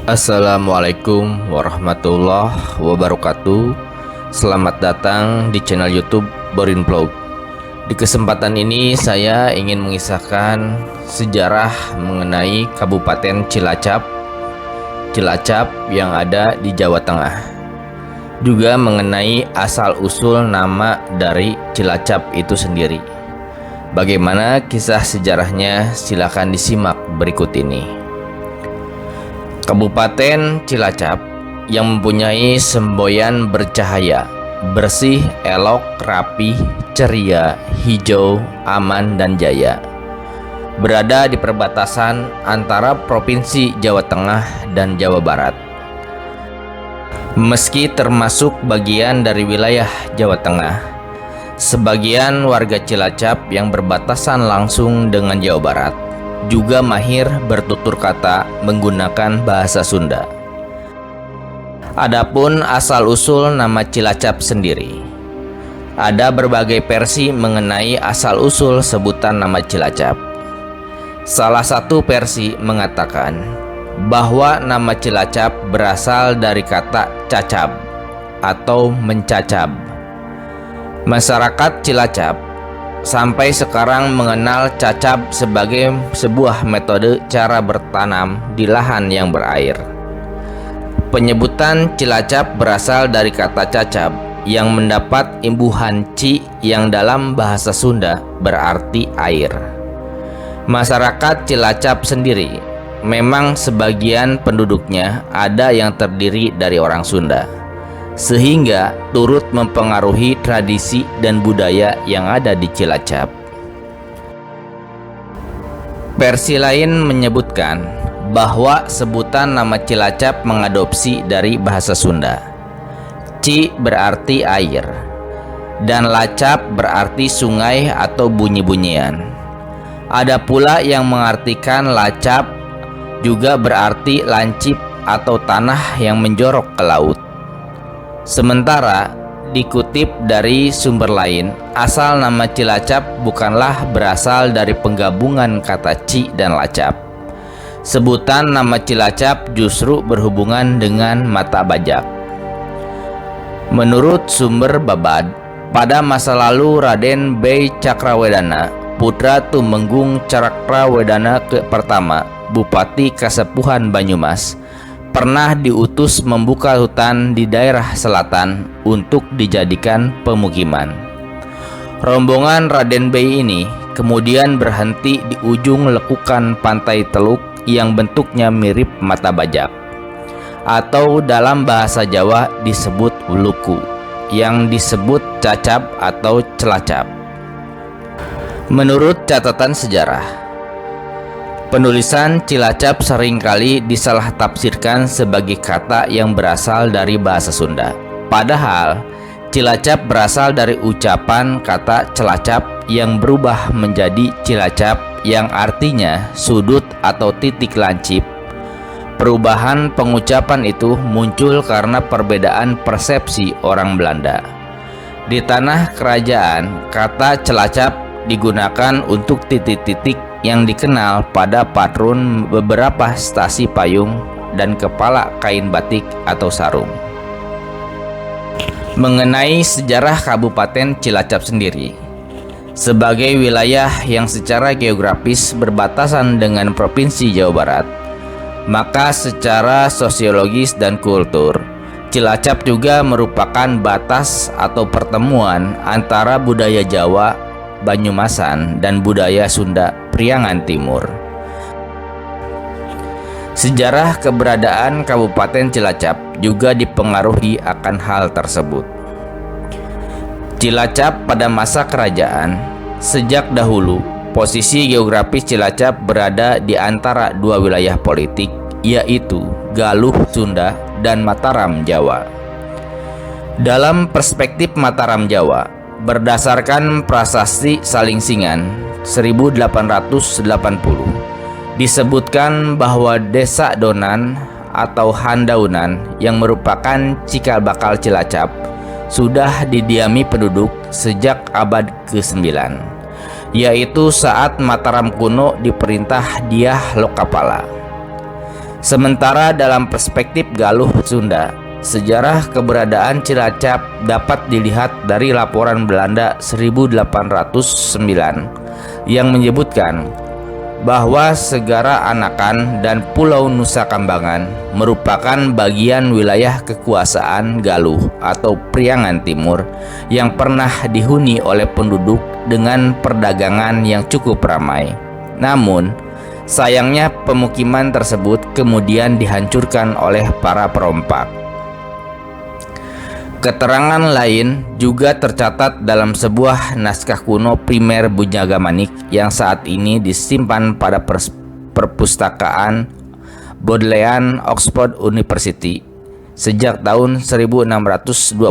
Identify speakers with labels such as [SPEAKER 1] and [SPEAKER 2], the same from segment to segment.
[SPEAKER 1] Assalamualaikum warahmatullahi wabarakatuh. Selamat datang di channel YouTube Borin Vlog. Di kesempatan ini saya ingin mengisahkan sejarah mengenai Kabupaten Cilacap yang ada di Jawa Tengah. Juga mengenai asal-usul nama dari Cilacap itu sendiri. Bagaimana kisah sejarahnya? Silakan disimak berikut ini. Kabupaten Cilacap yang mempunyai semboyan bercahaya, bersih, elok, rapi, ceria, hijau, aman, dan jaya. Berada di perbatasan antara Provinsi Jawa Tengah dan Jawa Barat. Meski termasuk bagian dari wilayah Jawa Tengah, sebagian warga Cilacap yang berbatasan langsung dengan Jawa Barat juga mahir bertutur kata menggunakan bahasa Sunda. Adapun asal-usul nama Cilacap sendiri, ada berbagai versi mengenai asal-usul sebutan nama Cilacap. Salah satu versi mengatakan bahwa nama Cilacap berasal dari kata cacab atau mencacab. Masyarakat Cilacap sampai sekarang mengenal cacab sebagai sebuah metode cara bertanam di lahan yang berair. Penyebutan Cilacap berasal dari kata cacab yang mendapat imbuhan ci yang dalam bahasa Sunda berarti air. Masyarakat Cilacap sendiri memang sebagian penduduknya ada yang terdiri dari orang Sunda, sehingga turut mempengaruhi tradisi dan budaya yang ada di Cilacap. Versi lain menyebutkan bahwa sebutan nama Cilacap mengadopsi dari bahasa Sunda. Ci berarti air, dan lacap berarti sungai atau bunyi-bunyian. Ada pula yang mengartikan lacap juga berarti lancip atau tanah yang menjorok ke laut. Sementara dikutip dari sumber lain, asal nama Cilacap bukanlah berasal dari penggabungan kata ci dan lacap. Sebutan nama Cilacap justru berhubungan dengan mata bajak. Menurut sumber Babad, pada masa lalu Raden Bey Cakrawedana, putra Tumenggung Cakrawedana pertama, Bupati Kasepuhan Banyumas, pernah diutus membuka hutan di daerah selatan untuk dijadikan pemukiman. Rombongan Raden Bey ini kemudian berhenti di ujung lekukan pantai Teluk yang bentuknya mirip mata bajak, atau dalam bahasa Jawa disebut luku, yang disebut cacap atau celacap. Menurut catatan sejarah, penulisan Cilacap seringkali disalah tafsirkan sebagai kata yang berasal dari bahasa Sunda. Padahal Cilacap berasal dari ucapan kata celacap yang berubah menjadi Cilacap yang artinya sudut atau titik lancip. Perubahan pengucapan itu muncul karena perbedaan persepsi orang Belanda. Di tanah kerajaan, kata celacap digunakan untuk titik-titik yang dikenal pada patron beberapa stasi payung dan kepala kain batik atau sarung. Mengenai sejarah Kabupaten Cilacap sendiri, sebagai wilayah yang secara geografis berbatasan dengan Provinsi Jawa Barat, maka secara sosiologis dan kultur, Cilacap juga merupakan batas atau pertemuan antara budaya Jawa, Banyumasan, dan budaya Sunda Priangan Timur. Sejarah keberadaan Kabupaten Cilacap juga dipengaruhi akan hal tersebut. Cilacap pada masa kerajaan, sejak dahulu posisi geografis Cilacap berada di antara dua wilayah politik, yaitu Galuh Sunda dan Mataram Jawa. Dalam perspektif Mataram Jawa, berdasarkan Prasasti Salingsingan 1880, disebutkan bahwa Desa Donan atau Handaunan yang merupakan cikal bakal Cilacap sudah didiami penduduk sejak abad ke-9, yaitu saat Mataram kuno diperintah Dyah Lokapala. Sementara dalam perspektif Galuh Sunda, sejarah keberadaan Cilacap dapat dilihat dari laporan Belanda 1809 yang menyebutkan bahwa Segara Anakan dan Pulau Nusa Kambangan merupakan bagian wilayah kekuasaan Galuh atau Priangan Timur yang pernah dihuni oleh penduduk dengan perdagangan yang cukup ramai. Namun, sayangnya pemukiman tersebut kemudian dihancurkan oleh para perompak. Keterangan lain juga tercatat dalam sebuah naskah kuno primer Bujaga Manik yang saat ini disimpan pada perpustakaan Bodleian Oxford University sejak tahun 1627.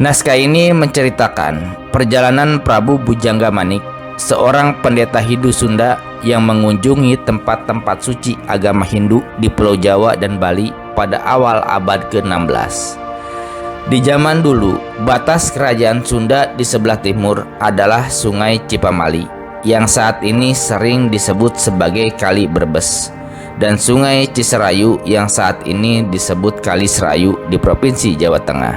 [SPEAKER 1] Naskah ini menceritakan perjalanan Prabu Bujangga Manik, seorang pendeta Hindu Sunda yang mengunjungi tempat-tempat suci agama Hindu di Pulau Jawa dan Bali pada awal abad ke-16. Di zaman dulu, batas kerajaan Sunda di sebelah timur adalah Sungai Cipamali, yang saat ini sering disebut sebagai Kali Brebes, dan Sungai Ciserayu yang saat ini disebut Kali Serayu di Provinsi Jawa Tengah.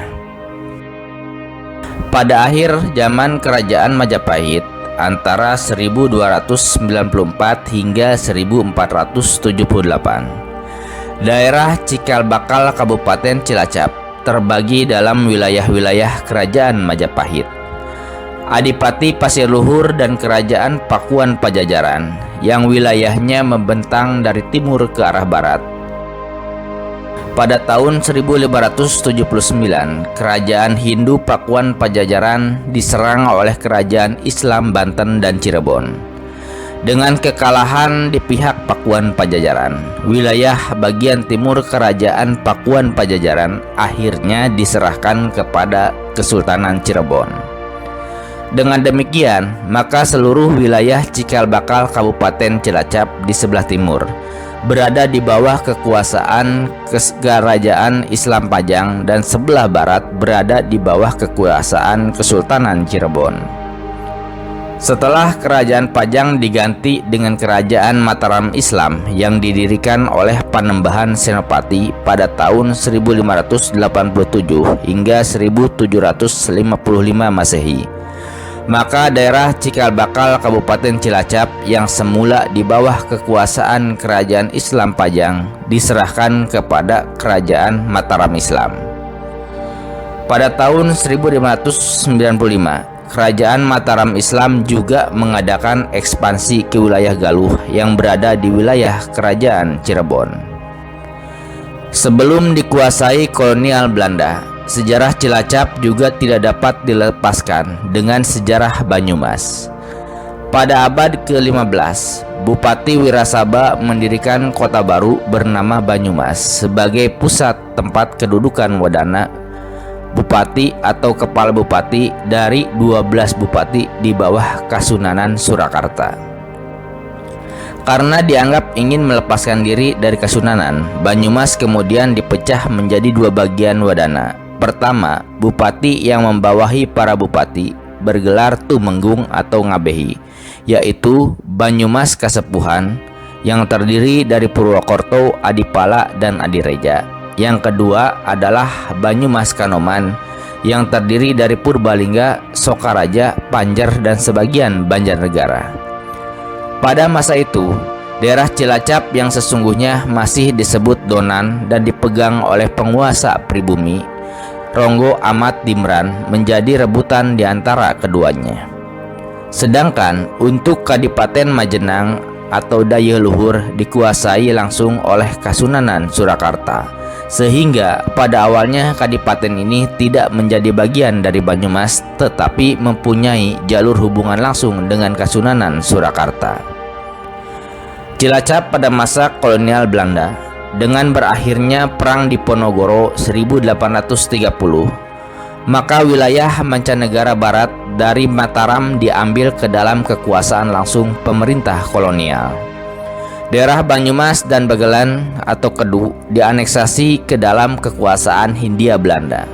[SPEAKER 1] Pada akhir zaman Kerajaan Majapahit, antara 1294 hingga 1478, daerah Cikal Bakal Kabupaten Cilacap terbagi dalam wilayah-wilayah Kerajaan Majapahit, Adipati Pasir Luhur dan Kerajaan Pakuan Pajajaran yang wilayahnya membentang dari timur ke arah barat. Pada tahun 1579, Kerajaan Hindu Pakuan Pajajaran diserang oleh Kerajaan Islam Banten dan Cirebon. Dengan kekalahan di pihak Pakuan Pajajaran, wilayah bagian timur Kerajaan Pakuan Pajajaran akhirnya diserahkan kepada Kesultanan Cirebon. Dengan demikian, maka seluruh wilayah Cikal Bakal Kabupaten Cilacap di sebelah timur berada di bawah kekuasaan Kerajaan Islam Pajang dan sebelah barat berada di bawah kekuasaan Kesultanan Cirebon. Setelah Kerajaan Pajang diganti dengan Kerajaan Mataram Islam yang didirikan oleh Panembahan Senopati pada tahun 1587 hingga 1755 Masehi, maka daerah Cikal Bakal Kabupaten Cilacap yang semula di bawah kekuasaan Kerajaan Islam Pajang diserahkan kepada Kerajaan Mataram Islam. Pada tahun 1595, Kerajaan Mataram Islam juga mengadakan ekspansi ke wilayah Galuh yang berada di wilayah Kerajaan Cirebon. Sebelum dikuasai kolonial Belanda, sejarah Cilacap juga tidak dapat dilepaskan dengan sejarah Banyumas. Pada abad ke-15, Bupati Wirasaba mendirikan kota baru bernama Banyumas sebagai pusat tempat kedudukan wadana Bupati atau Kepala Bupati dari 12 bupati di bawah Kasunanan Surakarta. Karena dianggap ingin melepaskan diri dari Kasunanan, Banyumas kemudian dipecah menjadi dua bagian wadana. Pertama, bupati yang membawahi para bupati bergelar Tumenggung atau Ngabehi, yaitu Banyumas Kasepuhan yang terdiri dari Purwokerto, Adipala, dan Adireja. Yang kedua adalah Banyumas Kanoman yang terdiri dari Purbalingga, Sokaraja, Panjer, dan sebagian Banjarnegara. Pada masa itu, daerah Cilacap yang sesungguhnya masih disebut Donan dan dipegang oleh penguasa pribumi, Ronggo Ahmad Dimran, menjadi rebutan di antara keduanya. Sedangkan untuk Kadipaten Majenang atau Daya Luhur dikuasai langsung oleh Kasunanan Surakarta, sehingga pada awalnya kadipaten ini tidak menjadi bagian dari Banyumas tetapi mempunyai jalur hubungan langsung dengan Kasunanan Surakarta. Cilacap pada masa kolonial Belanda, dengan berakhirnya Perang Diponegoro 1830, maka wilayah mancanegara barat dari Mataram diambil ke dalam kekuasaan langsung pemerintah kolonial. Daerah Banyumas dan Bagelan atau Kedu dianeksasi ke dalam kekuasaan Hindia Belanda.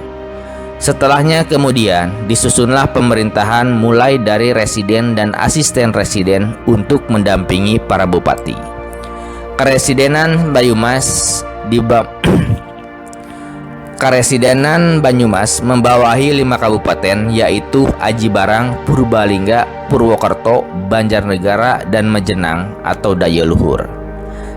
[SPEAKER 1] Setelahnya kemudian disusunlah pemerintahan mulai dari residen dan asisten residen untuk mendampingi para bupati. Karesidenan Banyumas Karesidenan Banyumas membawahi 5 kabupaten, yaitu Aji Barang, Purbalingga, Purwokerto, Banjarnegara, dan Majenang atau Daya Luhur.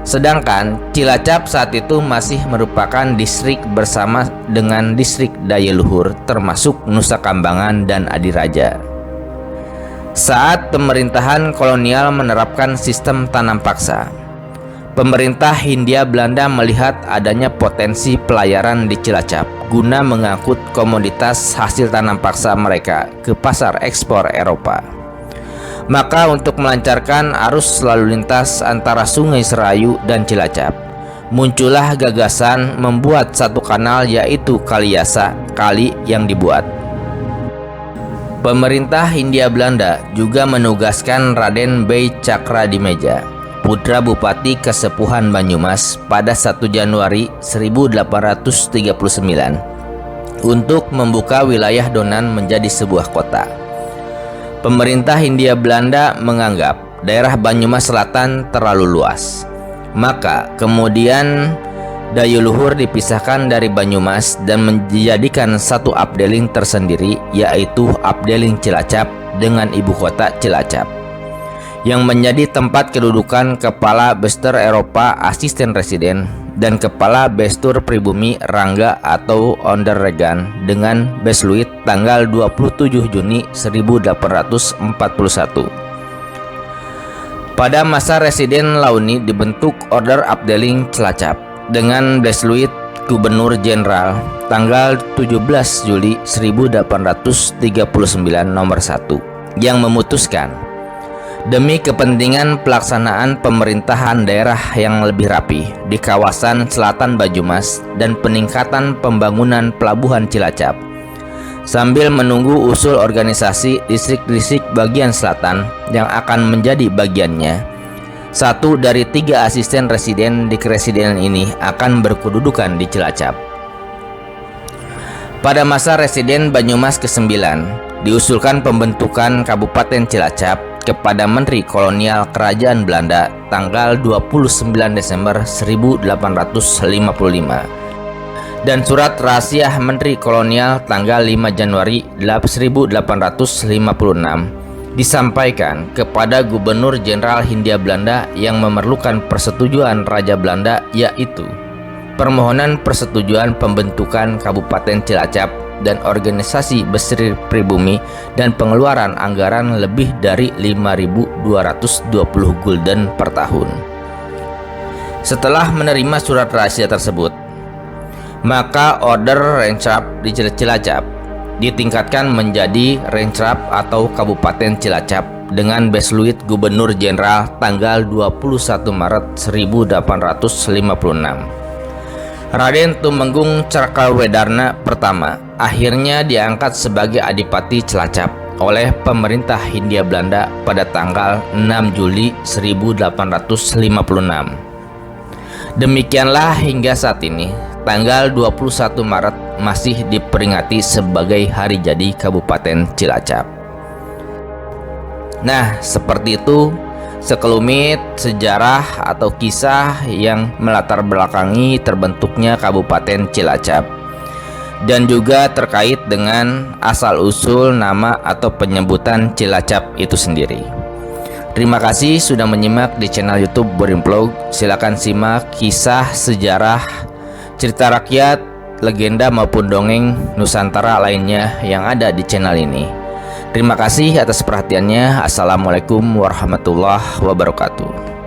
[SPEAKER 1] Sedangkan Cilacap saat itu masih merupakan distrik bersama dengan distrik Daya Luhur, termasuk Nusa Kambangan dan Adiraja. Saat pemerintahan kolonial menerapkan sistem tanam paksa, pemerintah Hindia Belanda melihat adanya potensi pelayaran di Cilacap guna mengangkut komoditas hasil tanam paksa mereka ke pasar ekspor Eropa. Maka untuk melancarkan arus lalu lintas antara Sungai Serayu dan Cilacap, muncullah gagasan membuat satu kanal, yaitu Kaliasa, kali yang dibuat. Pemerintah Hindia Belanda juga menugaskan Raden Bey Cakradimeja, putra Bupati Kesepuhan Banyumas, pada 1 Januari 1839 untuk membuka wilayah Donan menjadi sebuah kota. Pemerintah Hindia Belanda menganggap daerah Banyumas Selatan terlalu luas. Maka kemudian Daya Luhur dipisahkan dari Banyumas dan menjadikan satu Abdeling tersendiri, yaitu Abdeling Cilacap dengan ibu kota Cilacap, yang menjadi tempat kedudukan Kepala Bestur Eropa Asisten Residen dan Kepala Bestur Pribumi Rangga atau Onderregan dengan Besluit tanggal 27 Juni 1841. Pada masa Residen Launi dibentuk Order Abdeling Cilacap dengan Besluit Gubernur Jenderal tanggal 17 Juli 1839 nomor 1 yang memutuskan, demi kepentingan pelaksanaan pemerintahan daerah yang lebih rapi di kawasan selatan Banyumas dan peningkatan pembangunan pelabuhan Cilacap, sambil menunggu usul organisasi distrik-distrik bagian selatan yang akan menjadi bagiannya, 1 dari 3 asisten residen di keresidenan ini akan berkedudukan di Cilacap. Pada masa Residen Banyumas ke-9, diusulkan pembentukan Kabupaten Cilacap kepada Menteri Kolonial Kerajaan Belanda tanggal 29 Desember 1855 dan Surat Rahasia Menteri Kolonial tanggal 5 Januari 1856 disampaikan kepada Gubernur Jenderal Hindia Belanda yang memerlukan persetujuan Raja Belanda, yaitu permohonan persetujuan pembentukan Kabupaten Cilacap dan organisasi Besri Pribumi dan pengeluaran anggaran lebih dari 5.220 gulden per tahun. Setelah menerima surat rahasia tersebut, maka Order Rensrap di Cilacap ditingkatkan menjadi Rensrap atau Kabupaten Cilacap dengan Besluit Gubernur Jenderal tanggal 21 Maret 1856. Raden Tumenggung Cakrawedarna pertama akhirnya diangkat sebagai Adipati Cilacap oleh pemerintah Hindia Belanda pada tanggal 6 Juli 1856. Demikianlah hingga saat ini, tanggal 21 Maret masih diperingati sebagai hari jadi Kabupaten Cilacap. Nah, seperti itu sekelumit sejarah atau kisah yang melatar belakangi terbentuknya Kabupaten Cilacap, dan juga terkait dengan asal-usul nama atau penyebutan Cilacap itu sendiri. Terima kasih sudah menyimak di channel YouTube Boring Vlog. Silakan simak kisah sejarah, cerita rakyat, legenda maupun dongeng Nusantara lainnya yang ada di channel ini. Terima kasih atas perhatiannya. Assalamualaikum warahmatullahi wabarakatuh.